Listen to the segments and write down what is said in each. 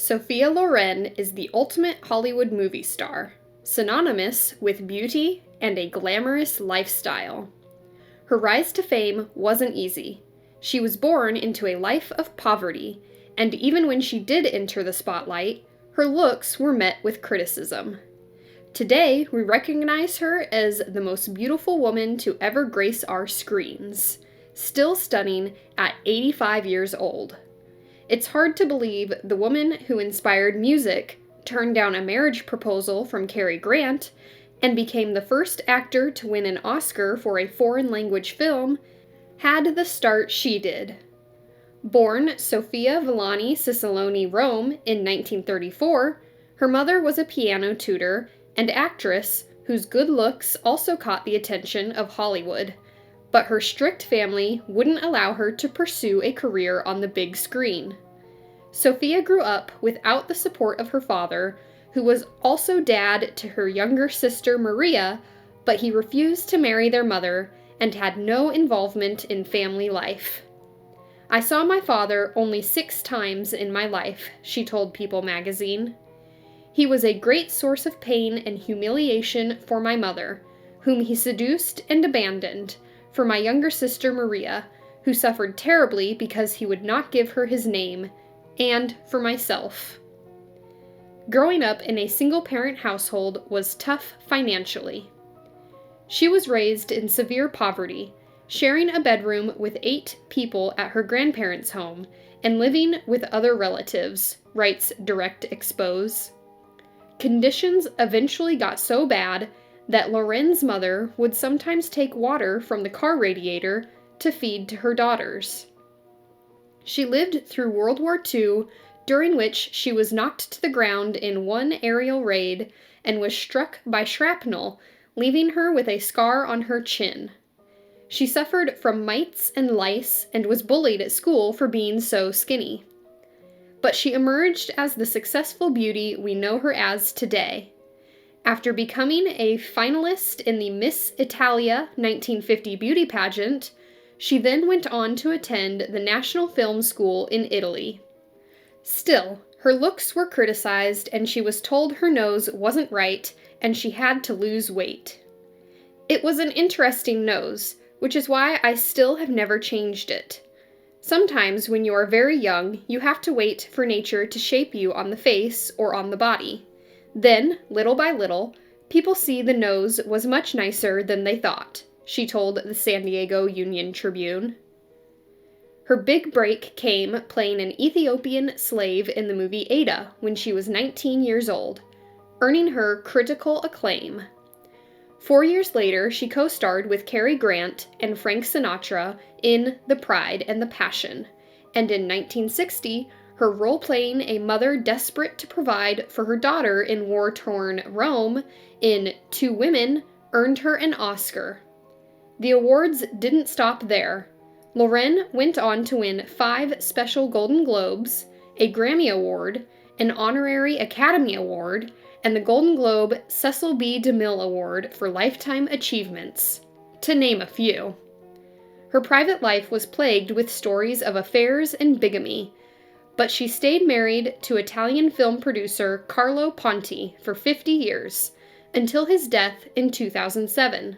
Sophia Loren is the ultimate Hollywood movie star, synonymous with beauty and a glamorous lifestyle. Her rise to fame wasn't easy. She was born into a life of poverty, and even when she did enter the spotlight, her looks were met with criticism. Today, we recognize her as the most beautiful woman to ever grace our screens, still stunning at 85 years old. It's hard to believe the woman who inspired music, turned down a marriage proposal from Cary Grant, and became the first actor to win an Oscar for a foreign language film, had the start she did. Born Sophia Villani Cicilline Rome in 1934, her mother was a piano tutor and actress whose good looks also caught the attention of Hollywood, but her strict family wouldn't allow her to pursue a career on the big screen. Sophia grew up without the support of her father, who was also dad to her younger sister Maria, but he refused to marry their mother and had no involvement in family life. "I saw my father only 6 times in my life," she told People magazine. "He was a great source of pain and humiliation for my mother, whom he seduced and abandoned, for my younger sister Maria, who suffered terribly because he would not give her his name, and for myself." Growing up in a single-parent household was tough financially. She was raised in severe poverty, sharing a bedroom with 8 people at her grandparents' home, and living with other relatives, writes Direct Expose. Conditions eventually got so bad that Loren's mother would sometimes take water from the car radiator to feed to her daughters. She lived through World War II, during which she was knocked to the ground in one aerial raid and was struck by shrapnel, leaving her with a scar on her chin. She suffered from mites and lice and was bullied at school for being so skinny. But she emerged as the successful beauty we know her as today. After becoming a finalist in the Miss Italia 1950 beauty pageant, she then went on to attend the National Film School in Italy. Still, her looks were criticized and she was told her nose wasn't right and she had to lose weight. It was an interesting nose, which is why I still have never changed it. Sometimes when you are very young, you have to wait for nature to shape you on the face or on the body. Then, little by little, people see the nose was much nicer than they thought, she told the San Diego Union Tribune. Her big break came playing an Ethiopian slave in the movie Ada when she was 19 years old, earning her critical acclaim. 4 years later, she co-starred with Cary Grant and Frank Sinatra in The Pride and the Passion, and in 1960, her role playing a mother desperate to provide for her daughter in war-torn Rome in Two Women earned her an Oscar. The awards didn't stop there. Loren went on to win 5 Special Golden Globes, a Grammy Award, an Honorary Academy Award, and the Golden Globe Cecil B. DeMille Award for Lifetime Achievements, to name a few. Her private life was plagued with stories of affairs and bigamy, but she stayed married to Italian film producer Carlo Ponti for 50 years, until his death in 2007.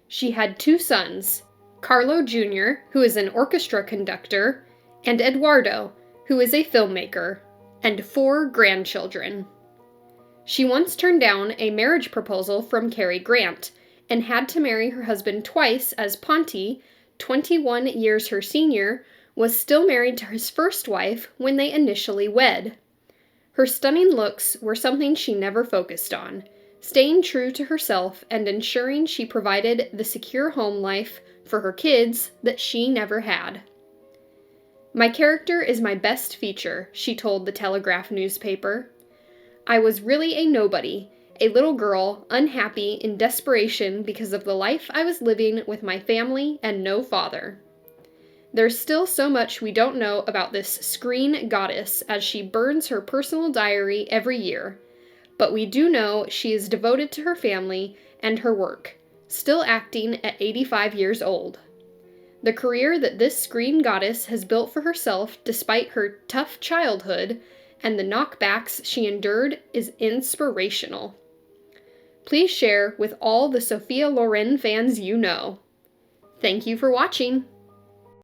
She had 2 sons, Carlo Jr., who is an orchestra conductor, and Eduardo, who is a filmmaker, and 4 grandchildren. She once turned down a marriage proposal from Cary Grant, and had to marry her husband twice as Ponti, 21 years her senior, was still married to his first wife when they initially wed. Her stunning looks were something she never focused on, staying true to herself and ensuring she provided the secure home life for her kids that she never had. "My character is my best feature," she told the Telegraph newspaper. "I was really a nobody, a little girl, unhappy in desperation because of the life I was living with my family and no father." There's still so much we don't know about this screen goddess as she burns her personal diary every year, but we do know she is devoted to her family and her work, still acting at 85 years old. The career that this screen goddess has built for herself despite her tough childhood and the knockbacks she endured is inspirational. Please share with all the Sophia Loren fans you know. Thank you for watching!